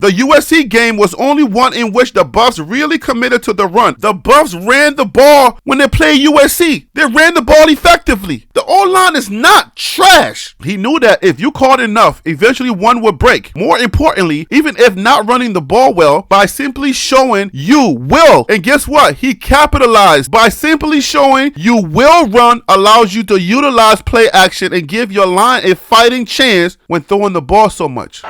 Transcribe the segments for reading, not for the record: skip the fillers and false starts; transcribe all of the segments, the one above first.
The USC game was only one in which the Buffs really committed to the run. The Buffs ran the ball when they played USC. They ran the ball effectively. The O-line is not trash. He knew that if you called enough, eventually one would break. More importantly, even if not running the ball well, by simply showing you will. And guess what? He capitalized. By simply showing you will run allows you to utilize play action and give your line a fighting chance when throwing the ball so much.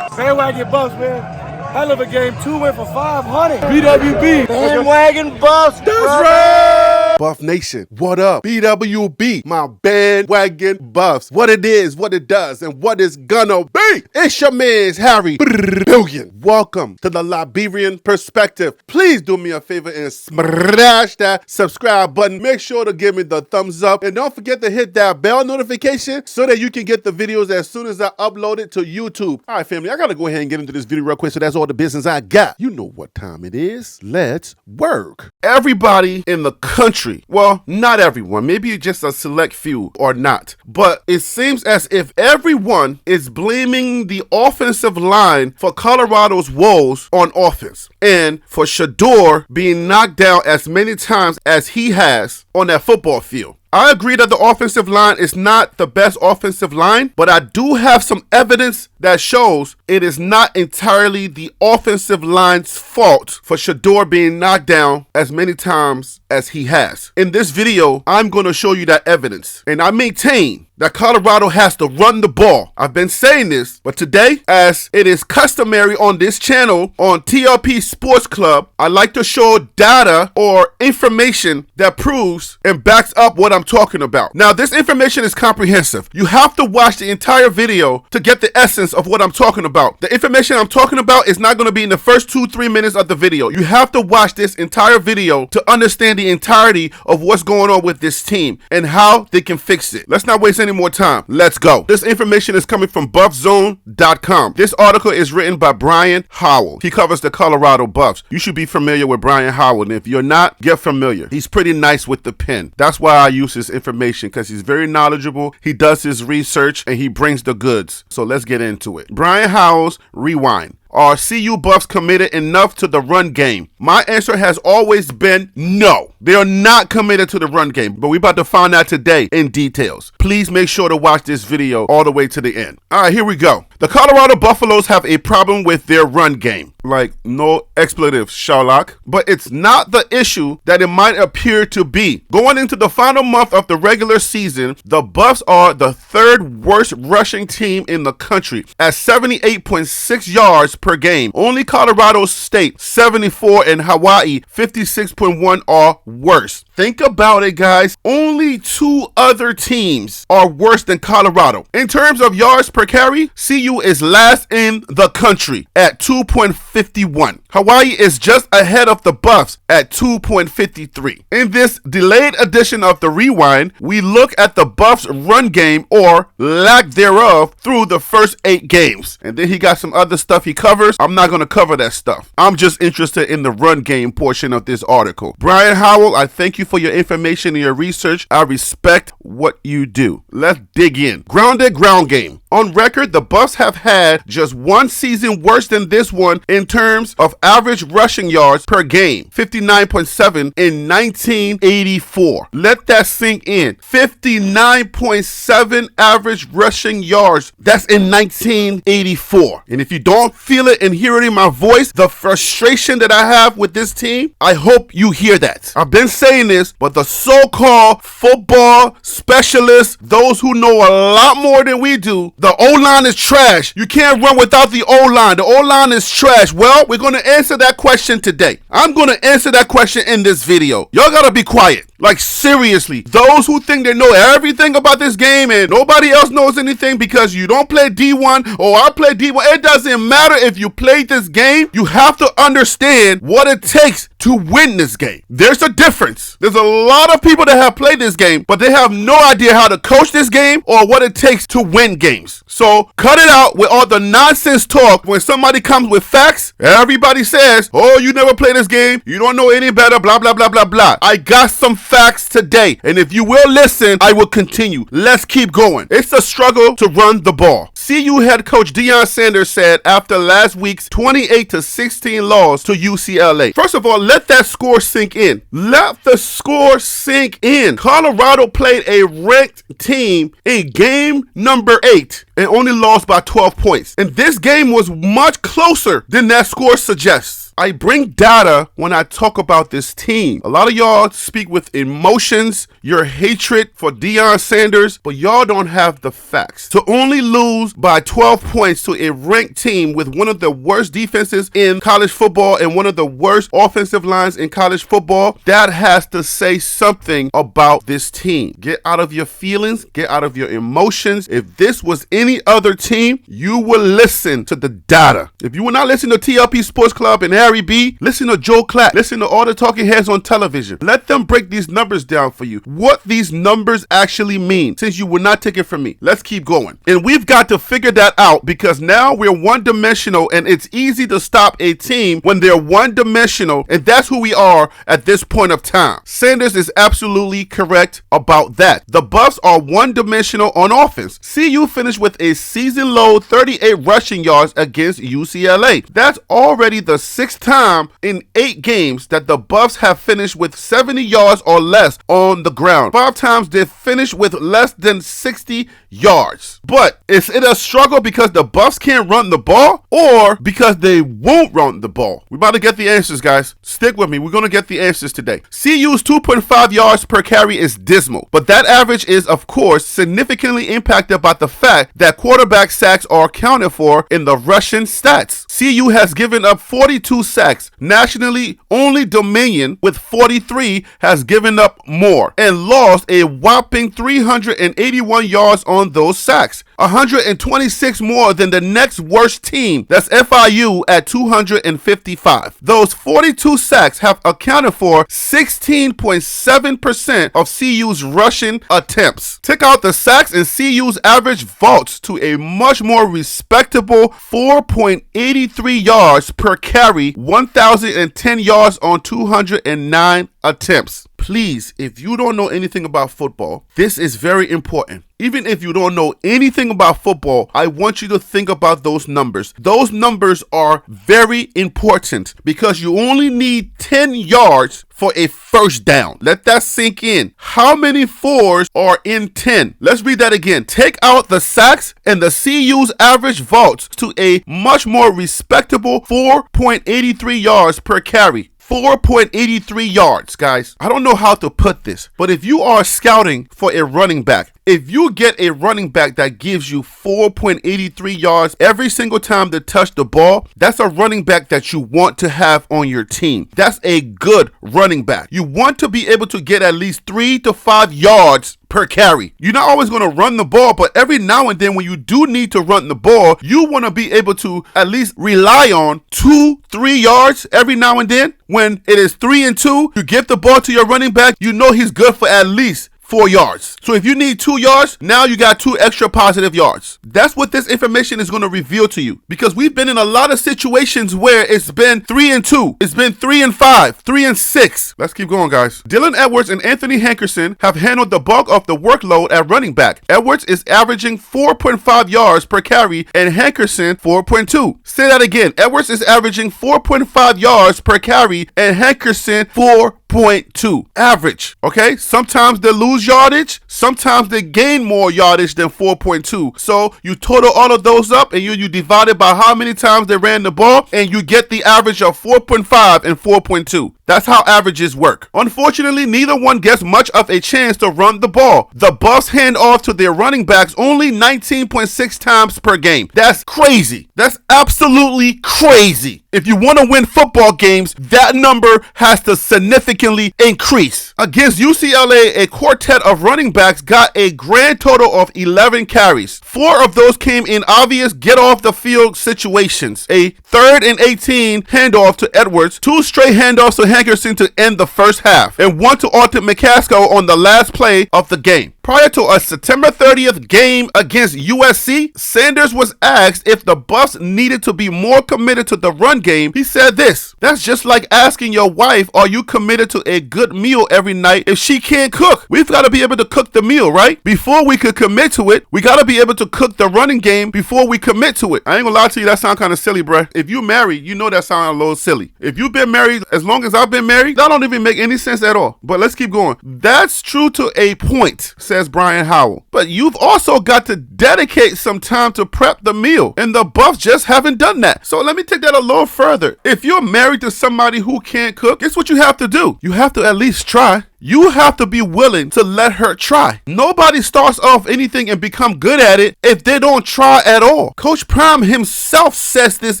Bandwagon Buffs, man. Hell of a game. 2 went for 500. BWB. Bandwagon Buffs. That's right. Buff Nation, what up? BWB, my bandwagon Buffs. What it is, what it does, and what it's gonna be. It's your man's Harry Billion. Welcome to the Liberian Perspective. Please do me a favor and smash that subscribe button. Make sure to give me the thumbs up. And don't forget to hit that bell notification so that you can get the videos as soon as I upload it to YouTube. All right, family, I gotta go ahead and get into this video real quick, so that's all the business I got. You know what time it is. Let's work. Everybody in the country, well, not everyone, maybe just a select few or not, but it seems as if everyone is blaming the offensive line for Colorado's woes on offense and for Shedeur being knocked down as many times as he has on that football field. I agree that the offensive line is not the best offensive line, but I do have some evidence that shows it is not entirely the offensive line's fault for Shedeur being knocked down as many times as he has. In this video, I'm going to show you that evidence, and I maintain that Colorado has to run the ball. I've been saying this, but today, as it is customary on this channel, on TLP Sports Club, I like to show data or information that proves and backs up what I'm talking about. Now, this information is comprehensive. You have to watch the entire video to get the essence of what I'm talking about. The information I'm talking about is not going to be in the first 2-3 minutes of the video. You have to watch this entire video to understand the entirety of what's going on with this team and how they can fix it. Let's not waste any more time. Let's go. This information is coming from buffzone.com. This article is written by Brian Howell. He covers the Colorado Buffs. You should be familiar with Brian Howell, and if you're not, get familiar. He's pretty nice with the pen. That's why I use his information, because he's very knowledgeable. He does his research and he brings the goods. So let's get into it. Brian Howell's Rewind. Are CU Buffs committed enough to the run game? My answer has always been no. They are not committed to the run game, but we're about to find out today in details. Please make sure to watch this video all the way to the end. All right, here we go. The Colorado Buffaloes have a problem with their run game. Like, no expletives, Sherlock. But it's not the issue that it might appear to be. Going into the final month of the regular season, the Buffs are the third worst rushing team in the country at 78.6 yards per game. Only Colorado State, 74, and Hawaii, 56.1 are worse. Think about it, guys. Only 2 other teams are worse than Colorado. In terms of yards per carry, CU is last in the country at 2.51. Hawaii is just ahead of the Buffs at 2.53. In this delayed edition of the Rewind, we look at the Buffs' run game, or lack thereof, through the first 8 games. And then he got some other stuff he covers. I'm not going to cover that stuff. I'm just interested in the run game portion of this article. Brian Howell, I thank you for your information and your research. I respect what you do. Let's dig in. Grounded ground game. On record, the Buffs have had just one season worse than this one in terms of average rushing yards per game, 59.7 in 1984. Let that sink in. 59.7 average rushing yards. That's in 1984. And if you don't feel it and hear it in my voice, the frustration that I have with this team, I hope you hear that. I've been saying this, but the so-called football specialists, those who know a lot more than we do, the O-line is trash. You can't run without the O-line. The O-line is trash. Well, we're going to answer that question today. I'm going to answer that question in this video. Y'all got to be quiet. Like, seriously, those who think they know everything about this game and nobody else knows anything because you don't play D1 or I play D1, it doesn't matter if you played this game. You have to understand what it takes to win this game. There's a difference. There's a lot of people that have played this game, but they have no idea how to coach this game or what it takes to win games. So cut it out with all the nonsense talk. When somebody comes with facts, everybody says, oh, you never played this game. You don't know any better, blah, blah, blah, blah, blah. I got some facts facts today. And if you will listen, I will continue. Let's keep going. It's a struggle to run the ball. CU head coach Deion Sanders said after last week's 28-16 loss to UCLA. First of all, let that score sink in. Let the score sink in. Colorado played a ranked team in game number 8 and only lost by 12 points. And this game was much closer than that score suggests. I bring data when I talk about this team. A lot of y'all speak with emotions, your hatred for Deion Sanders, but y'all don't have the facts. To only lose by 12 points to a ranked team with one of the worst defenses in college football and one of the worst offensive lines in college football, that has to say something about this team. Get out of your feelings, get out of your emotions. If this was any other team, you will listen to the data. If you will not listen to TLP Sports Club and Harry B, listen to Joe Clack, listen to all the talking heads on television. Let them break these numbers down for you. What these numbers actually mean, since you will not take it from me. Let's keep going. And we've got to figure that out because now we're one-dimensional and it's easy to stop a team when they're one-dimensional, and that's who we are at this point of time. Sanders is absolutely correct about that. The Buffs are one-dimensional on offense. CU finished with a season-low 38 rushing yards against UCLA. That's already the 6th time in 8 games that the Buffs have finished with 70 yards or less on the ground. 5 times they finished with less than 60 yards. But is it a struggle because the Buffs can't run the ball or because they won't run the ball? We're about to get the answers, guys. Stick with me. We're going to get the answers today. CU's 2.5 yards per carry is dismal, but that average is, of course, significantly impacted by the fact that quarterback sacks are accounted for in the rushing stats. CU has given up 42 sacks. Nationally, only Dominion with 43 has given up more and lost a whopping 381 yards on those sacks. 126 more than the next worst team, that's FIU at 255. Those 42 sacks have accounted for 16.7% of CU's rushing attempts. Take out the sacks and CU's average vaults to a much more respectable 4.83 yards per carry, 1,010 yards on 209 attempts. Please, if you don't know anything about football, this is very important. Even if you don't know anything about football, I want you to think about those numbers. Those numbers are very important because you only need 10 yards for a first down. Let that sink in. How many 4s are in 10? Let's read that again. Take out the sacks and the CU's average vaults to a much more respectable 4.83 yards per carry. 4.83 yards, guys. I don't know how to put this, but if you are scouting for a running back, if you get a running back that gives you 4.83 yards every single time they touch the ball, that's a running back that you want to have on your team. That's a good running back. You want to be able to get at least 3 to 5 yards per carry. You're not always going to run the ball, but every now and then when you do need to run the ball, you want to be able to at least rely on 2-3 yards every now and then. When it is 3 and 2, you give the ball to your running back, you know he's good for at least 4 yards. So if you need 2 yards, now you got 2 extra positive yards. That's what this information is going to reveal to you, because we've been in a lot of situations where it's been 3 and 2, it's been 3 and 5, 3 and 6. Let's keep going, guys. Dylan Edwards and Anthony Hankerson have handled the bulk of the workload at running back. Edwards is averaging 4.5 yards per carry and Hankerson 4.2. Say that again. Edwards is averaging 4.5 yards per carry and Hankerson 4.2. Average. Okay, sometimes they lose yardage, sometimes they gain more yardage than 4.2. So you total all of those up and you divide it by how many times they ran the ball, and you get the average of 4.5 and 4.2. That's how averages work. Unfortunately, neither one gets much of a chance to run the ball. The Buffs hand off to their running backs only 19.6 times per game. That's crazy. That's absolutely crazy. If you want to win football games, that number has to significantly increase. Against UCLA, a quartet of running backs got a grand total of 11 carries. 4 of those came in obvious get-off-the-field situations. A 3rd and 18 handoff to Edwards, 2 straight handoffs to Hankerson to end the first half and one to Arthur McCaskill on the last play of the game. Prior to a September 30th game against USC, Sanders was asked if the Buffs needed to be more committed to the run game. He said this: "That's just like asking your wife, are you committed to a good meal every night if she can't cook? We've got to be able to cook the meal, right? Before we could commit to it, we got to be able to cook the running game before we commit to it." I ain't gonna lie to you, that sound kind of silly, bruh. If you married, you know that sound a little silly. If you've been married as long as I've been married, that don't even make any sense at all. But let's keep going. "That's true to a point," says Brian Howell. "But you've also got to dedicate some time to prep the meal, and the Buffs just haven't done that." So let me take that a little further. If you're married to somebody who can't cook, guess what you have to do? You have to at least try. You have to be willing to let her try. Nobody starts off anything and become good at it if they don't try at all. Coach Prime himself says this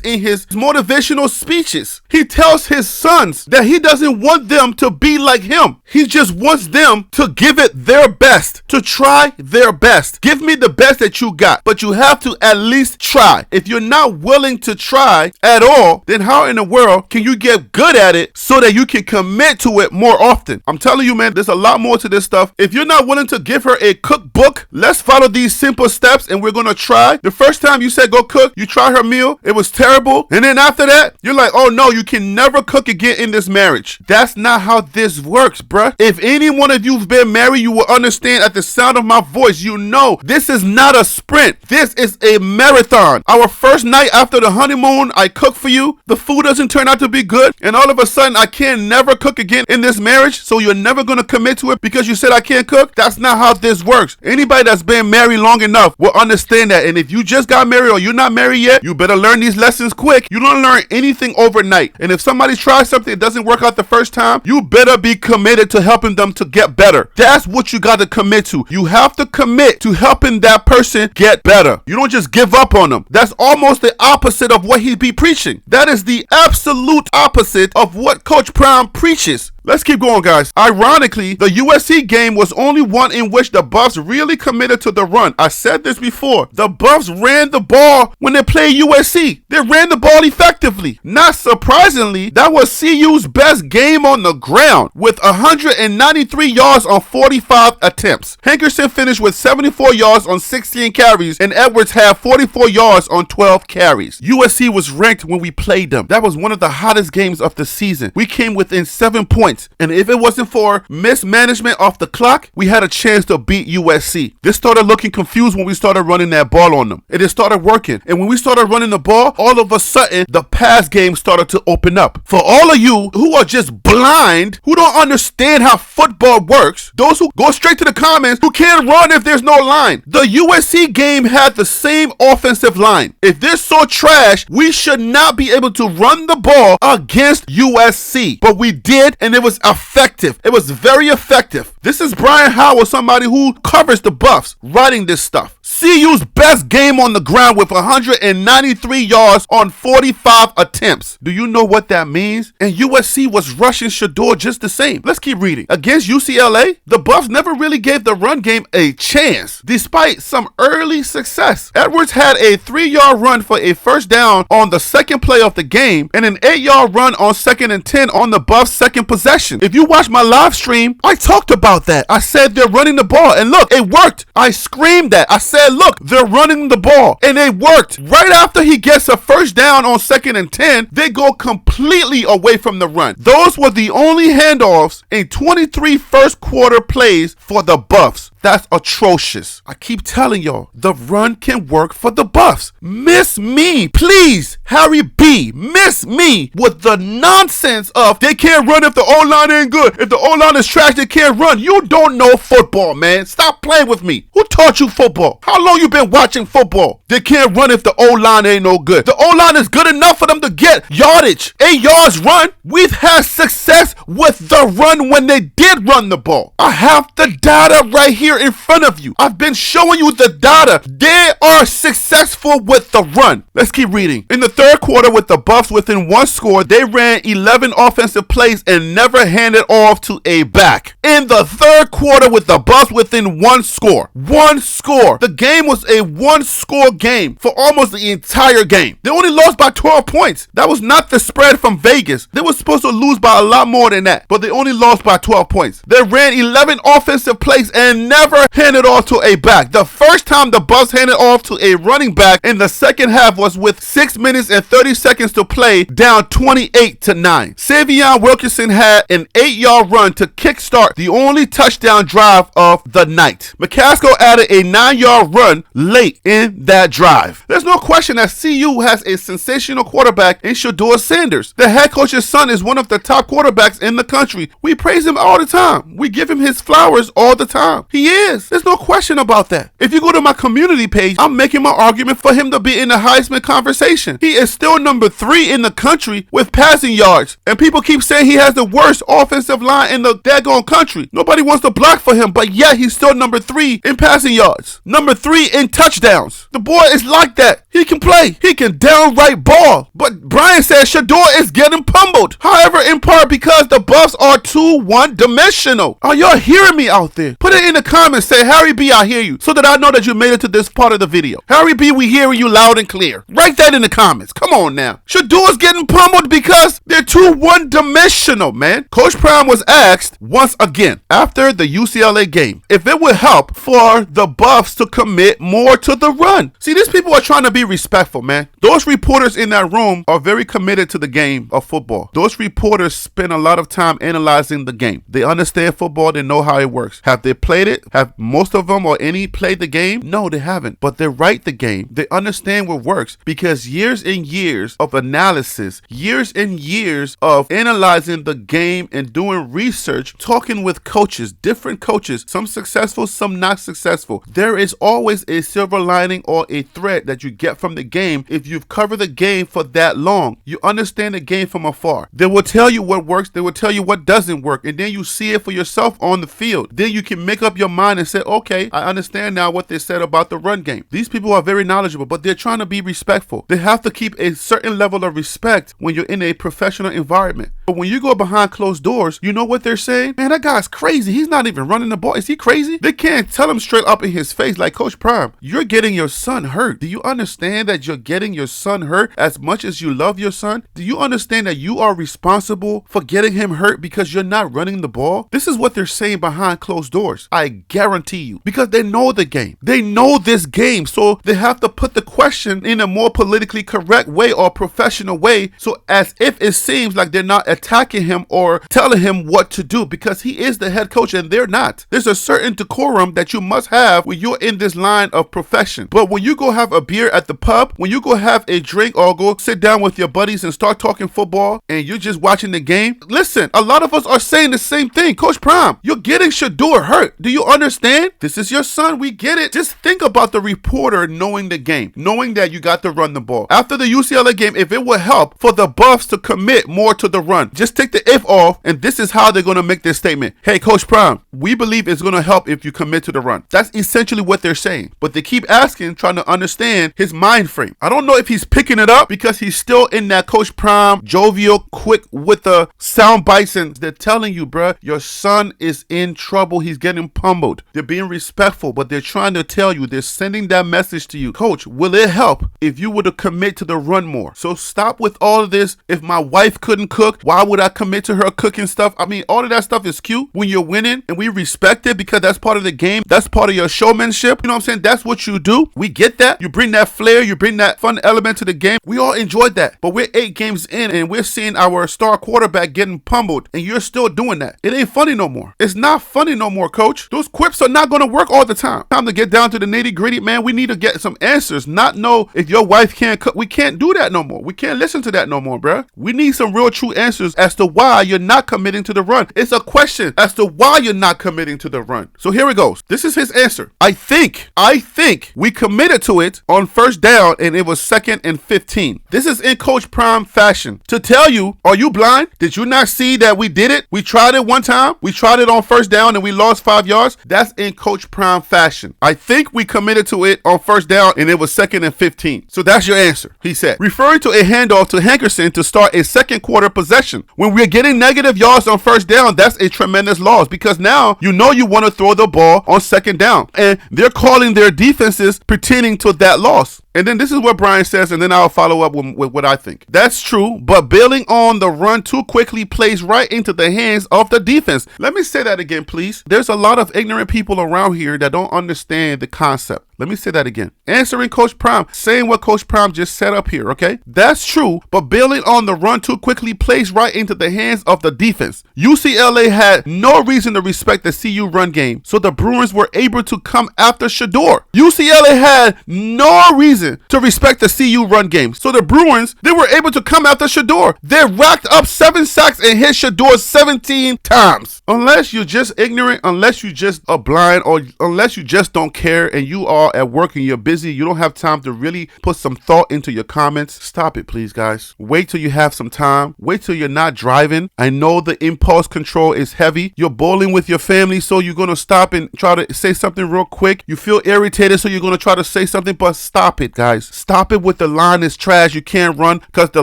in his motivational speeches. He tells his sons that he doesn't want them to be like him. He just wants them to give it their best, to try their best. Give me the best that you got, but you have to at least try. If you're not willing to try at all, then how in the world can you get good at it so that you can commit to it more often? I'm telling you, man, there's a lot more to this stuff. If you're not willing to give her a cookbook, let's follow these simple steps and we're gonna try. The first time you said go cook, you try her meal, it was terrible, and then after that, you're like, oh no, you can never cook again in this marriage. That's not how this works, bruh. If any one of you've been married, you will understand at the sound of my voice, you know this is not a sprint. This is a marathon. Our first night after the honeymoon, I cook for you, the food doesn't turn out to be good, and all of a sudden I can never cook again in this marriage, so you're never gonna commit to it because you said I can't cook. That's not how this works. Anybody that's been married long enough will understand that. And if you just got married or you're not married yet, you better learn these lessons quick. You don't learn anything overnight. And if somebody tries something that doesn't work out the first time, you better be committed to helping them to get better. That's what you got to commit to. You have to commit to helping that person get better. You don't just give up on them. That's almost the opposite of what he'd be preaching. That is the absolute opposite of what Coach Prime preaches. Let's keep going, guys. Ironically, the USC game was only one in which the Buffs really committed to the run. I said this before. The Buffs ran the ball when they played USC. They ran the ball effectively. Not surprisingly, that was CU's best game on the ground with 193 yards on 45 attempts. Hankerson finished with 74 yards on 16 carries, and Edwards had 44 yards on 12 carries. USC was ranked when we played them. That was one of the hottest games of the season. We came within 7 points. And if it wasn't for mismanagement off the clock, we had a chance to beat USC. This started looking confused when we started running that ball on them. And it started working. And when we started running the ball, all of a sudden, the pass game started to open up. For all of you who are just blind, who don't understand how football works, those who go straight to the comments, who can't run if there's no line. The USC game had the same offensive line. If they're so trash, we should not be able to run the ball against USC. But we did, and it was effective. It was very effective. This is Brian Howell, somebody who covers the Buffs, writing this stuff. CU's best game on the ground with 193 yards on 45 attempts. Do you know what that means? And USC was rushing Shedeur just the same. Let's keep reading. Against UCLA, the Buffs never really gave the run game a chance, despite some early success. Edwards had a 3-yard run for a first down on the second play of the game, and an 8-yard run on 2nd and 10 on the Buffs' second possession. If you watch my live stream, I talked about that. I said they're running the ball, and look, it worked. I screamed that. I said, look, they're running the ball, and it worked. Right after he gets a first down on 2nd and 10, they go completely away from the run. Those were the only handoffs in 23 first quarter plays for the Buffs. That's atrocious. I keep telling y'all, the run can work for the Buffs. Miss me, please, Harry B. Miss me with the nonsense of they can't run if the O-line ain't good. If the O-line is trash, they can't run. You don't know football, man. Stop playing with me. Who taught you football? How long you been watching football? They can't run if the O-line ain't no good. The O-line is good enough for them to get yardage. 8 yards run. We've had success with the run when they did run the ball. I have the data right here here in front of you. I've been showing you the data. They are successful with the run. Let's keep reading. In the third quarter, with the Buffs within one score, they ran 11 offensive plays and never handed off to a back. In the third quarter, with the Buffs within one score. The game was a one-score game for almost the entire game. They only lost by 12 points. That was not the spread from Vegas. They were supposed to lose by a lot more than that, but they only lost by 12 points. They ran 11 offensive plays and never handed off to a back. The first time the Buffs handed off to a running back in the second half was with 6 minutes and 30 seconds to play, down 28-9. Savion Wilkinson had an 8-yard run to kickstart the only touchdown drive of the night. McCaskill added a 9-yard run late in that drive. There's no question that CU has a sensational quarterback in Shedeur Sanders. The head coach's son is one of the top quarterbacks in the country. We praise him all the time. We give him his flowers all the time. He is. There's no question about that. If you go to my community page, I'm making my argument for him to be in the Heisman conversation. He is still number 3 in the country with passing yards. And people keep saying he has the worst offensive line in the daggone country. Nobody wants to block for him, but yet he's still number 3 in passing yards. Number 3 in touchdowns. The boy is like that. He can play. He can downright ball. But Brian says Shedeur is getting pummeled. However, in part because the Buffs are too one-dimensional. Are y'all hearing me out there? Put it in the comments. Say, Harry B, I hear you, so that I know that you made it to this part of the video. Harry B, we hearing you loud and clear. Write that in the comments. Come on now. Shedeur's getting pummeled because they're too one-dimensional, man. Coach Prime was asked once again after the UCLA game if it would help for the Buffs to commit more to the run. See, these people are trying to be respectful, man. Those reporters in that room are very committed to the game of football. Those reporters spend a lot of time analyzing the game. They understand football. They know how it works. Have they played it? Have most of them or any played the game? No, they haven't. But they write the game. They understand what works because years and years of analysis, years and years of analyzing the game and doing research, talking with coaches, different coaches, some successful, some not successful. There is always a silver lining or a thread that you get from the game if you've covered the game for that long. You understand the game from afar. They will tell you what works. They will tell you what doesn't work. And then you see it for yourself on the field. Then you can make up your mind and say, okay, I understand now what they said about the run game. These people are very knowledgeable, but they're trying to be respectful. They have to keep a certain level of respect when you're in a professional environment. But when you go behind closed doors, you know what they're saying? Man, that guy's crazy. He's not even running the ball. Is he crazy? They can't tell him straight up in his face like, Coach Prime, you're getting your son hurt. Do you understand that you're getting your son hurt as much as you love your son? Do you understand that you are responsible for getting him hurt because you're not running the ball? This is what they're saying behind closed doors. I guarantee you. Because they know the game. They know this game. So they have to put the question in a more politically correct way or professional way. So as if it seems like they're not attacking him or telling him what to do because he is the head coach and they're not. There's a certain decorum that you must have when you're in this line of profession. But when you go have a beer at the pub, when you go have a drink or go sit down with your buddies and start talking football and you're just watching the game, listen, a lot of us are saying the same thing. Coach Prime, you're getting Shedeur hurt. Do you understand? This is your son. We get it. Just think about the reporter knowing the game, knowing that you got to run the ball. After the UCLA game, if it would help for the Buffs to commit more to the run, just take the if off, and this is how they're going to make this statement. Hey, Coach Prime, we believe it's going to help if you commit to the run. That's essentially what they're saying. But they keep asking, trying to understand his mind frame. I don't know if he's picking it up because he's still in that Coach Prime, jovial, quick with the sound bites, and they're telling you, bruh, your son is in trouble. He's getting pummeled. They're being respectful, but they're trying to tell you, they're sending that message to you. Coach, will it help if you were to commit to the run more? So stop with all of this. If my wife couldn't cook, why would I commit to her cooking stuff? I mean, all of that stuff is cute when you're winning, and we respect it because that's part of the game. That's part of your showmanship. You know what I'm saying? That's what you do. We get that. You bring that flair. You bring that fun element to the game. We all enjoyed that. But we're 8 games in, and we're seeing our star quarterback getting pummeled, and you're still doing that. It ain't funny no more. It's not funny no more, Coach. Those quips are not going to work all the time. Time to get down to the nitty gritty, man. We need to get some answers, not know if your wife can't cook. We can't do that no more. We can't listen to that no more, bruh. We need some real true answers as to why you're not committing to the run. It's a question as to why you're not committing to the run. So here it goes. This is his answer. I think we committed to it on first down and it was 2nd and 15. This is in Coach Prime fashion. To tell you, are you blind? Did you not see that we did it? We tried it one time. We tried it on first down and we lost 5 yards. That's in Coach Prime fashion. I think we committed to it on first down and it was 2nd and 15. So that's your answer, he said, referring to a handoff to Hankerson to start a second quarter possession. When we're getting negative yards on first down, that's a tremendous loss because now you know you want to throw the ball on second down and they're calling their defenses pertaining to that loss. And then this is what Brian says, and then I'll follow up with what I think. That's true, but bailing on the run too quickly plays right into the hands of the defense. Let me say that again, please. There's a lot of ignorant people around here that don't understand the concept. Let me say that again. Answering Coach Prime, saying what Coach Prime just set up here, okay? That's true, but bailing on the run too quickly plays right into the hands of the defense. UCLA had no reason to respect the CU run game, so the Bruins were able to come after Shedeur. UCLA had no reason to respect the CU run game, so the Bruins, they were able to come after Shedeur. They racked up 7 sacks and hit Shedeur 17 times. Unless you're just ignorant, unless you just are blind, or unless you just don't care and you are at work and you're busy, you don't have time to really put some thought into your comments, stop it, please, guys. Wait till you have some time. Wait till you're not driving. I know the impulse control is heavy. You're bowling with your family, so you're going to stop and try to say something real quick. You feel irritated, so you're going to try to say something, but stop it, guys. Stop it with the line is trash. You can't run because the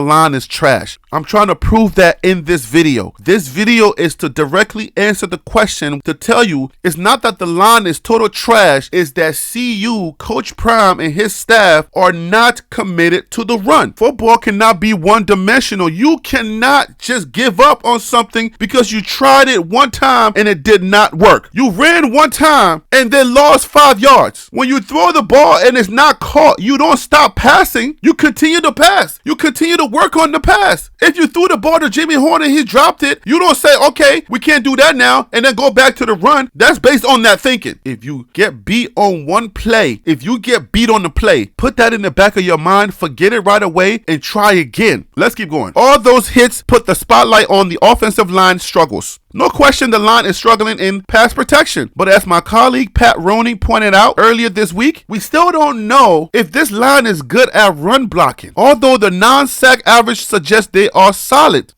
line is trash. I'm trying to prove that in this video. This video is to directly answer the question, to tell you it's not that the line is total trash, it's that CU, Coach Prime and his staff are not committed to the run. Football cannot be one-dimensional. You cannot just give up on something because you tried it one time and it did not work. You ran one time and then lost 5 yards. When you throw the ball and it's not caught, you don't stop passing. You continue to pass. You continue to work on the pass. If you threw the ball to Jimmy Horn and he dropped it, you don't say, okay, we can't do that now, and then go back to the run. That's based on that thinking. If you get beat on one play, if you get beat on the play, put that in the back of your mind, forget it right away, and try again. Let's keep going. All those hits put the spotlight on the offensive line struggles. No question the line is struggling in pass protection, but as my colleague Pat Roney pointed out earlier this week, we still don't know if this line is good at run blocking. Although the non-sack average suggests they are solid.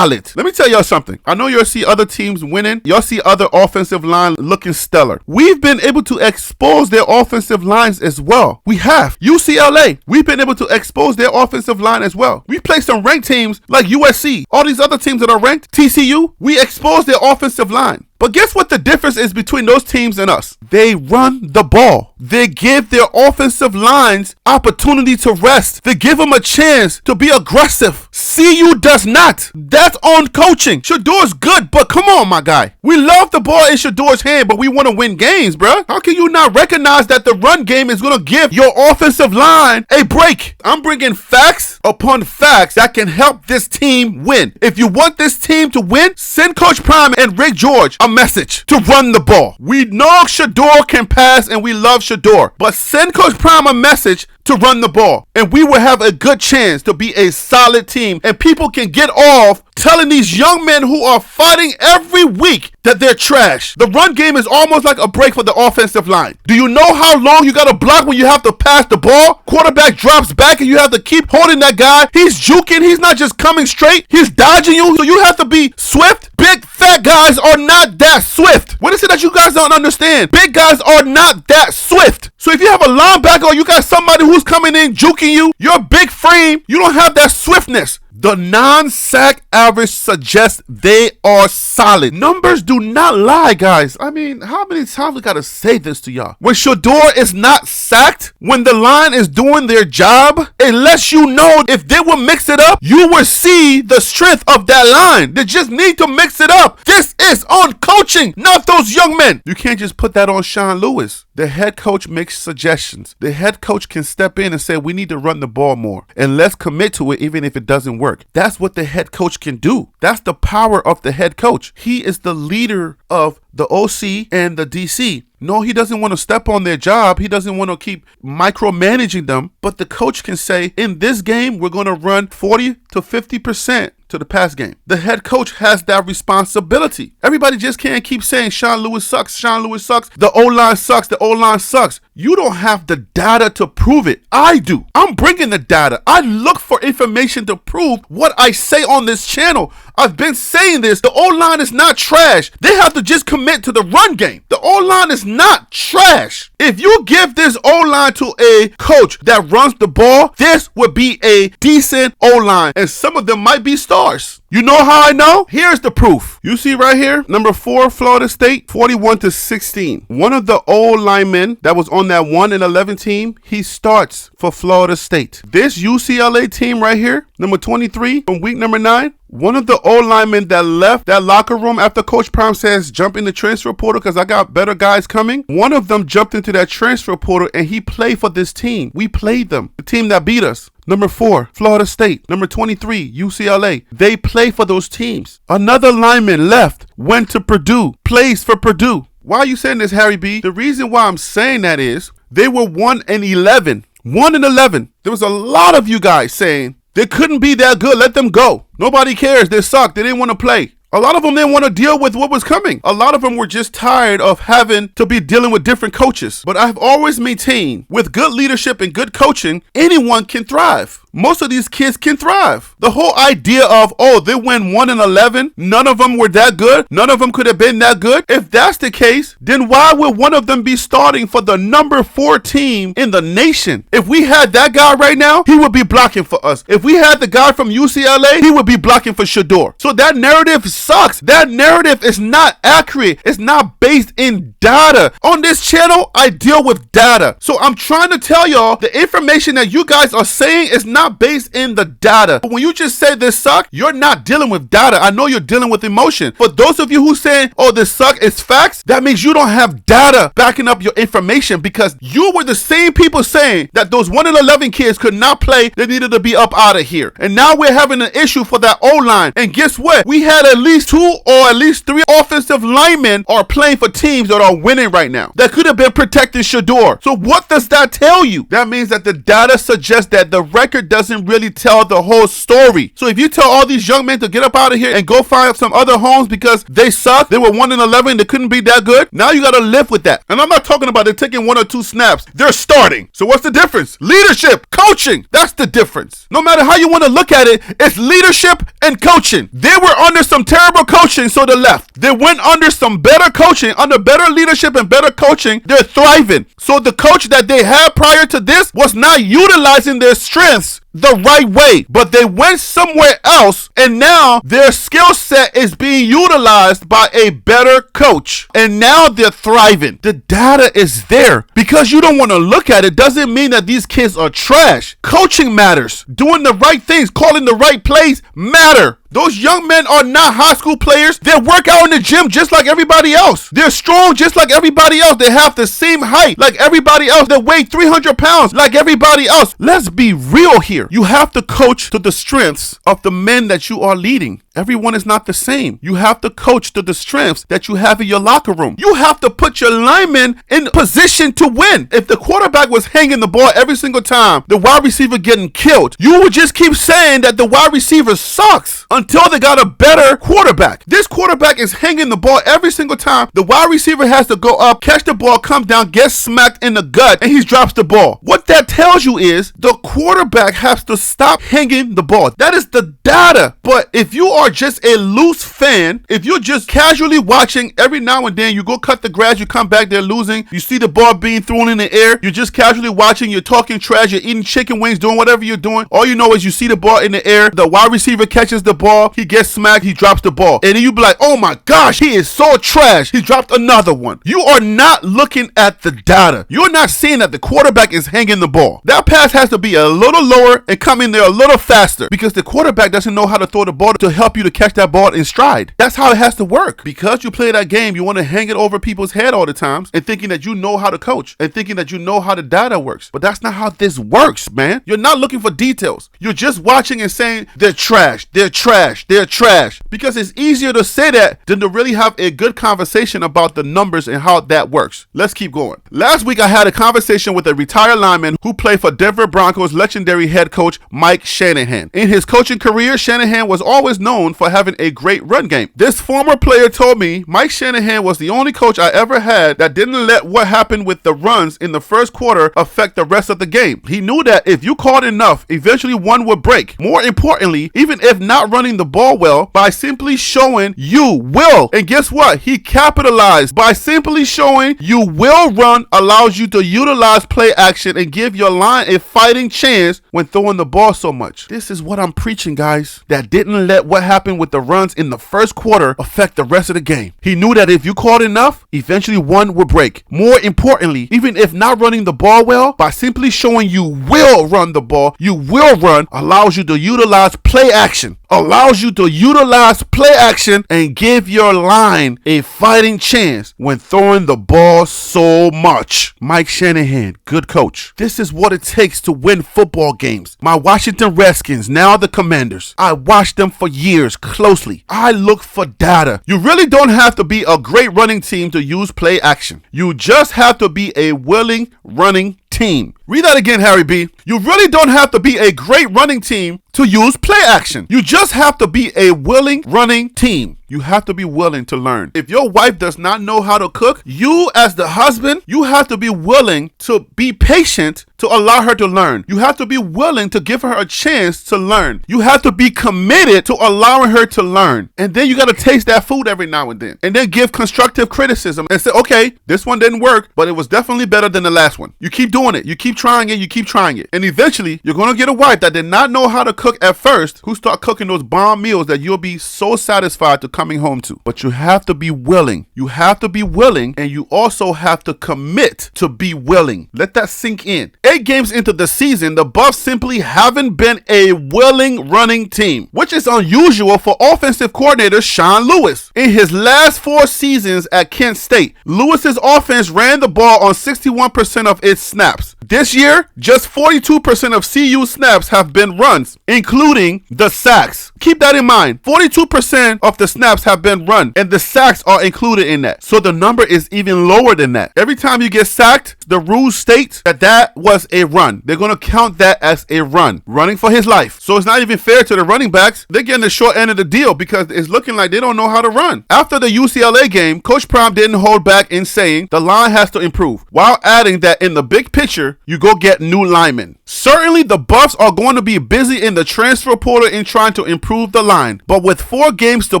Let me tell y'all something. I know you'll see other teams winning. You'll see other offensive line looking stellar. We've been able to expose their offensive lines as well. We have. UCLA, we've been able to expose their offensive line as well. We play some ranked teams like USC, all these other teams that are ranked, TCU, we expose their offensive line. But guess what the difference is between those teams and us? They run the ball. They give their offensive lines opportunity to rest. They give them a chance to be aggressive. CU does not. That's on coaching. Shedeur's good, but come on, my guy. We love the ball in Shedeur's hand, but we want to win games, bro. How can you not recognize that the run game is going to give your offensive line a break? I'm bringing facts upon facts that can help this team win. If you want this team to win, send Coach Prime and Rick George a message to run the ball. We know Shedeur can pass and we love Shedeur, but send Coach Prime a message to run the ball and we will have a good chance to be a solid team, and people can get off telling these young men who are fighting every week that they're trash. The run game is almost like a break for the offensive line. Do you know how long you got to block when you have to pass the ball? Quarterback drops back and you have to keep holding that guy. He's juking. He's not just coming straight. He's dodging you. So you have to be swift. Big fat guys are not that swift. What is it that you guys don't understand? Big guys are not that swift. So if you have a linebacker or you got somebody who's coming in juking you, your big frame, you don't have that swiftness. The non-sack average suggests they are solid. Numbers do not lie, guys. I mean, how many times we gotta say this to y'all? When Shedeur is not sacked, when the line is doing their job, unless you know if they will mix it up, you will see the strength of that line. They just need to mix it up. This is on coaching, not those young men. You can't just put that on Sean Lewis. The head coach makes suggestions. The head coach can step in and say, we need to run the ball more, and let's commit to it even if it doesn't work. That's what the head coach can do. That's the power of the head coach. He is the leader of the OC and the DC. No, he doesn't want to step on their job. He doesn't want to keep micromanaging them. But the coach can say, in this game, we're going to run 40 to 50% to the pass game. The head coach has that responsibility. Everybody just can't keep saying Sean Lewis sucks, Sean Lewis sucks, the O-line sucks, the O-line sucks. You don't have the data to prove it. I do. I'm bringing the data. I look for information to prove what I say on this channel. I've been saying this. The O-line is not trash. They have to just commit to the run game. The O-line is not trash. If you give this O-line to a coach that runs the ball, this would be a decent O-line. And some of them might be stars. You know how I know? Here's the proof. You see right here, number 4, Florida State, 41-16. One of the old linemen that was on that 1-11 team, he starts for Florida State. This UCLA team right here, number 23 from week number 9, one of the old linemen that left that locker room after Coach Prime says, jump in the transfer portal because I got better guys coming. One of them jumped into that transfer portal and he played for this team. We played them, the team that beat us. Number 4, Florida State. Number 23, UCLA. They play for those teams. Another lineman left, went to Purdue, plays for Purdue. Why are you saying this, Harry B? The reason why I'm saying that is they were 1-11. 1-11. There was a lot of you guys saying they couldn't be that good. Let them go. Nobody cares. They suck. They didn't want to play. A lot of them didn't want to deal with what was coming. A lot of them were just tired of having to be dealing with different coaches. But I've always maintained with good leadership and good coaching, anyone can thrive. Most of these kids can thrive. The whole idea of, oh, they went 1-11, none of them were that good, none of them could have been that good. If that's the case, then why would one of them be starting for the number 4 team in the nation? If we had that guy right now, he would be blocking for us. If we had the guy from UCLA, he would be blocking for Shedeur. So that narrative sucks. That narrative is not accurate. It's not based in data. On this channel, I deal with data. So I'm trying to tell y'all the information that you guys are saying is not based in the data. But when you just say this suck, you're not dealing with data. I know you're dealing with emotion. For those of you who saying, oh, this suck is facts, that means you don't have data backing up your information because you were the same people saying that those 1-11 kids could not play. They needed to be up out of here. And now we're having an issue for that O-line. And guess what? We had at least 2 or at least 3 offensive linemen are playing for teams that are winning right now. That could have been protecting Shedeur. So what does that tell you? That means that the data suggests that the record doesn't really tell the whole story. So if you tell all these young men to get up out of here and go find some other homes because they suck, they were 1-11, they couldn't be that good, now you gotta live with that. And I'm not talking about they're taking 1 or 2 snaps. They're starting. So what's the difference? Leadership, coaching, that's the difference. No matter how you want to look at it, it's leadership and coaching. They were under some terrible coaching, so they left. They went under some better coaching, under better leadership and better coaching, they're thriving. So the coach that they had prior to this was not utilizing their strengths the right way, but they went somewhere else and now their skill set is being utilized by a better coach and now they're thriving. The data is there. Because you don't want to look at it doesn't mean that these kids are trash. Coaching matters. Doing the right things, calling the right plays matter. Those young men are not high school players. They work out in the gym just like everybody else. They're strong just like everybody else. They have the same height like everybody else. They weigh 300 pounds like everybody else. Let's be real here. You have to coach to the strengths of the men that you are leading. Everyone is not the same. You have to coach to the strengths that you have in your locker room. You have to put your linemen in position to win. If the quarterback was hanging the ball every single time, the wide receiver getting killed, you would just keep saying that the wide receiver sucks until they got a better quarterback. This quarterback is hanging the ball every single time. The wide receiver has to go up, catch the ball, come down, get smacked in the gut, and he drops the ball. What that tells you is the quarterback has to stop hanging the ball. That is the data. But if you are just a loose fan, if you're just casually watching every now and then, you go cut the grass, you come back, they're losing, you see the ball being thrown in the air, you're just casually watching, you're talking trash, you're eating chicken wings, doing whatever you're doing. All you know is you see the ball in the air, the wide receiver catches the ball, he gets smacked, he drops the ball. And then you be like, oh my gosh, he is so trash. He dropped another one. You are not looking at the data. You're not seeing that the quarterback is hanging the ball. That pass has to be a little lower and come in there a little faster because the quarterback doesn't know how to throw the ball to help you to catch that ball in stride. That's how it has to work. Because you play that game, you want to hang it over people's head all the times and thinking that you know how to coach and thinking that you know how the data works. But that's not how this works, man. You're not looking for details. You're just watching and saying they're trash, they're trash, they're trash. Because it's easier to say that than to really have a good conversation about the numbers and how that works. Let's keep going. Last week, I had a conversation with a retired lineman who played for Denver Broncos legendary head coach Mike Shanahan. In his coaching career, Shanahan was always known known for having a great run game. This former player told me Mike Shanahan was the only coach I ever had that didn't let what happened with the runs in the first quarter affect the rest of the game. He knew that if you called enough, eventually one would break. More importantly, even if not running the ball well, by simply showing you will. And guess what? He capitalized by simply showing you will run allows you to utilize play action and give your line a fighting chance when throwing the ball so much. This is what I'm preaching, guys. That didn't let what happened with the runs in the first quarter affect the rest of the game. He knew that if you called enough, eventually one would break. More importantly, even if not running the ball well, by simply showing you will run the ball, you will run, allows you to utilize play action. Allows you to utilize play action and give your line a fighting chance when throwing the ball so much. Mike Shanahan, good coach. This is what it takes to win football games. My Washington Redskins, now the Commanders. I watched them for years closely. I look for data. You really don't have to be a great running team to use play action. You just have to be a willing running team. Read that again, Harry B. You really don't have to be a great running team to use play action. You just have to be a willing running team. You have to be willing to learn. If your wife does not know how to cook, you as the husband, you have to be willing to be patient to allow her to learn. You have to be willing to give her a chance to learn. You have to be committed to allowing her to learn. And then you got to taste that food every now and then. And then give constructive criticism and say, okay, this one didn't work, but it was definitely better than the last one. You keep doing it. You keep trying it. You keep trying it. And eventually, you're going to get a wife that did not know how to cook at first, who start cooking those bomb meals that you'll be so satisfied to coming home to. But you have to be willing. You have to be willing, and you also have to commit to be willing. Let that sink in. 8 games into the season, the Buffs simply haven't been a willing running team, which is unusual for offensive coordinator Sean Lewis. In his last 4 seasons at Kent State, Lewis's offense ran the ball on 61% of its snaps. This year, just 42% of CU snaps have been runs, including the sacks. Keep that in mind. 42% of the snaps have been run, and the sacks are included in that. So the number is even lower than that. Every time you get sacked, the rules state that that was a run. They're going to count that as a run. Running for his life. So it's not even fair to the running backs. They're getting the short end of the deal because it's looking like they don't know how to run. After the UCLA game, Coach Prime didn't hold back in saying the line has to improve, while adding that in the big picture, you go get new linemen. Certainly, the Buffs are going to be busy in the transfer portal in trying to improve the line. But with 4 games to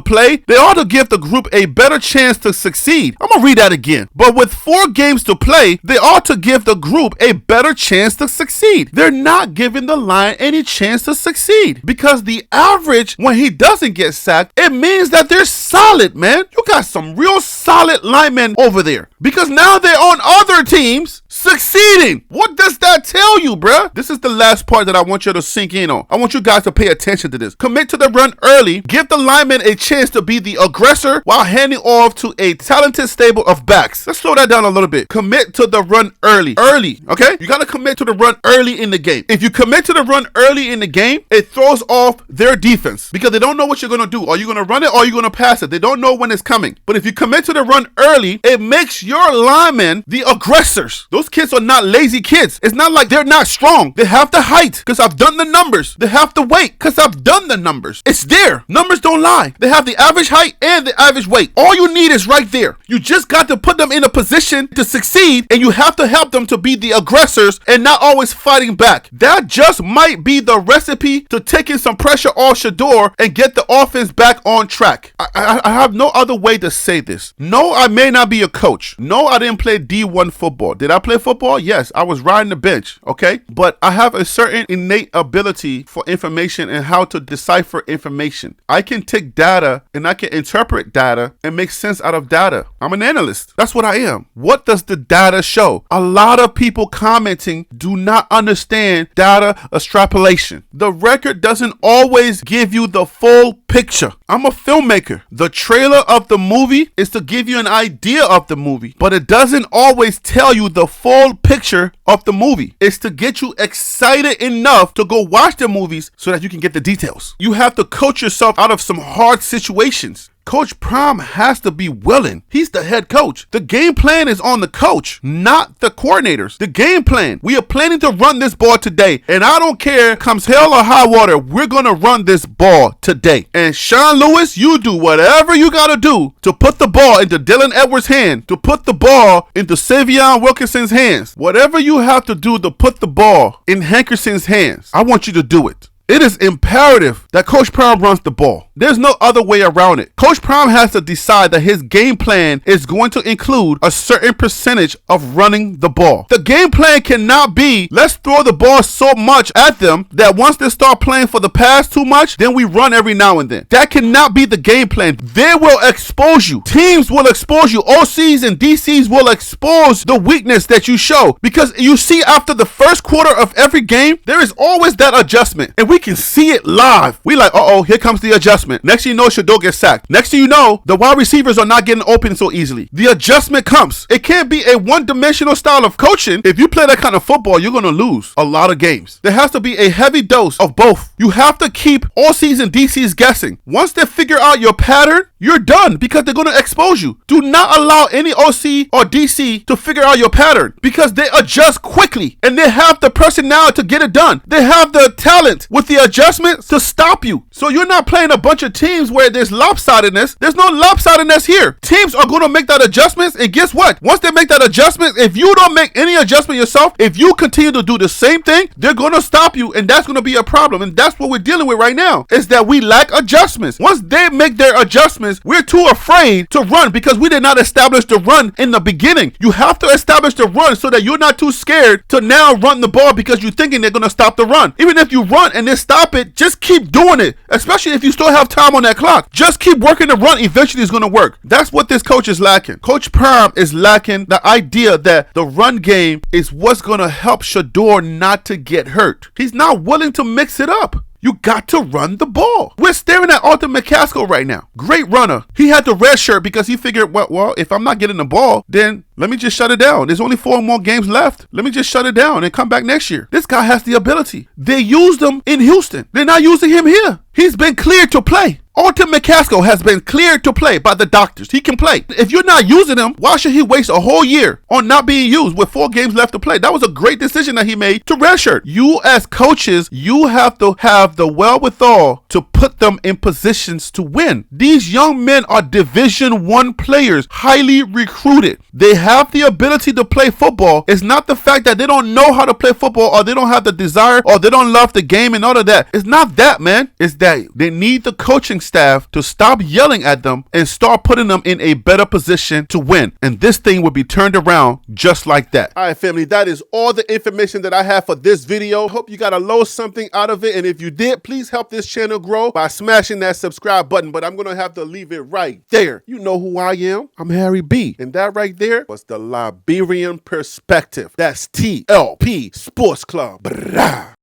play, they ought to give the group a better chance to succeed. I'm going to read that again. But with 4 games to play, they ought to give the group a better chance to succeed. They're not giving the line any chance to succeed. Because the average, when he doesn't get sacked, it means that they're solid, man. You got some real solid linemen over there. Because now they're on other teams succeeding. What does that tell you, bruh? This is the last part that I want you to sink in on. I want you guys to pay attention to this. Commit to the run early. Give the lineman a chance to be the aggressor while handing off to a talented stable of backs. Let's slow that down a little bit. Commit to the run early. Early, okay? You got to commit to the run early in the game. If you commit to the run early in the game, it throws off their defense because they don't know what you're going to do. Are you going to run it or are you going to pass it? They don't know when it's coming. But if you commit to the run early, it makes your linemen the aggressors. Those kids are not lazy kids. It's not like they're not strong. They have the height because I've done the numbers. They have the weight because I've done the numbers. It's there. Numbers don't lie. They have the average height and the average weight. All you need is right there. You just got to put them in a position to succeed, and you have to help them to be the aggressors and not always fighting back. That just might be the recipe to taking some pressure off Shedeur and get the offense back on track. I have no other way to say this. No, I may not be a coach. No, I didn't play D1 football. Did I play football? Yes, I was riding the bench, okay? But I have a certain innate ability for information and how to decipher information. I can take data and I can interpret data and make sense out of data. I'm an analyst. That's what I am. What does the data show? A lot of people commenting do not understand data extrapolation. The record doesn't always give you the full picture. I'm a filmmaker. The trailer of the movie is to give you an idea of the movie, but it doesn't always tell you the full picture of the movie. It's to get you excited enough to go watch the movies so that you can get the details. You have to coach yourself out of some hard situations. Coach Prime has to be willing. He's the head coach. The game plan is on the coach, not the coordinators. The game plan. We are planning to run this ball today, and I don't care, comes hell or high water, we're going to run this ball today. And Sean Lewis, you do whatever you got to do to put the ball into Dylan Edwards' hand, to put the ball into Savion Wilkinson's hands. Whatever you have to do to put the ball in Hankerson's hands, I want you to do it. It is imperative that Coach Prime runs the ball. There's no other way around it. Coach Prime has to decide that his game plan is going to include a certain percentage of running the ball. The game plan cannot be, let's throw the ball so much at them that once they start playing for the pass too much, then we run every now and then. That cannot be the game plan. They will expose you. Teams will expose you. OCs and DCs will expose the weakness that you show, because you see after the first quarter of every game, there is always that adjustment. And we can see it live. We like, uh-oh, here comes the adjustment. Next thing you know, Shador gets sacked. Next thing you know, the wide receivers are not getting open so easily. The adjustment comes. It can't be a one-dimensional style of coaching. If you play that kind of football, you're going to lose a lot of games. There has to be a heavy dose of both. You have to keep OCs and DCs guessing. Once they figure out your pattern, you're done, because they're going to expose you. Do not allow any OC or DC to figure out your pattern, because they adjust quickly and they have the personnel to get it done. They have the talent with the adjustments to stop you. So you're not playing a bunch of teams where there's lopsidedness. There's no lopsidedness here. Teams are going to make that adjustments, and guess what? Once they make that adjustment, if you don't make any adjustment yourself, if you continue to do the same thing, they're going to stop you, and that's going to be a problem. And that's what we're dealing with right now, is that we lack adjustments. Once they make their adjustments, we're too afraid to run because we did not establish the run in the beginning. You have to establish the run so that you're not too scared to now run the ball because you're thinking they're going to stop the run. Even if you run and they stop it, just keep doing it, especially if you still have time on that clock. Just keep working the run. Eventually it's going to work. That's what this coach is lacking. Coach Prime is lacking the idea that the run game is what's going to help Shador not to get hurt. He's not willing to mix it up. You got to run the ball. We're staring at Arthur McCaskill right now. Great runner. He had the red shirt because he figured, well, if I'm not getting the ball, then let me just shut it down. There's only 4 more games left. Let me just shut it down and come back next year. This guy has the ability. They used him in Houston. They're not using him here. He's been cleared to play. Arthur McCaskill has been cleared to play by the doctors. He can play. If you're not using him, why should he waste a whole year on not being used with 4 games left to play? That was a great decision that he made to redshirt. You as coaches, you have to have the wherewithal to put them in positions to win. These young men are Division I players, highly recruited. They have the ability to play football. It's not the fact that they don't know how to play football, or they don't have the desire, or they don't love the game and all of that. It's not that, man. It's that they need the coaching staff to stop yelling at them and start putting them in a better position to win. And this thing will be turned around just like that. All right, family, that is all the information that I have for this video. Hope you got a little something out of it. And if you did, please help this channel grow by smashing that subscribe button. But I'm going to have to leave it right there. You know who I am. I'm Harry B. And that right there was the Liberian Perspective. That's TLP Sports Club. Brah.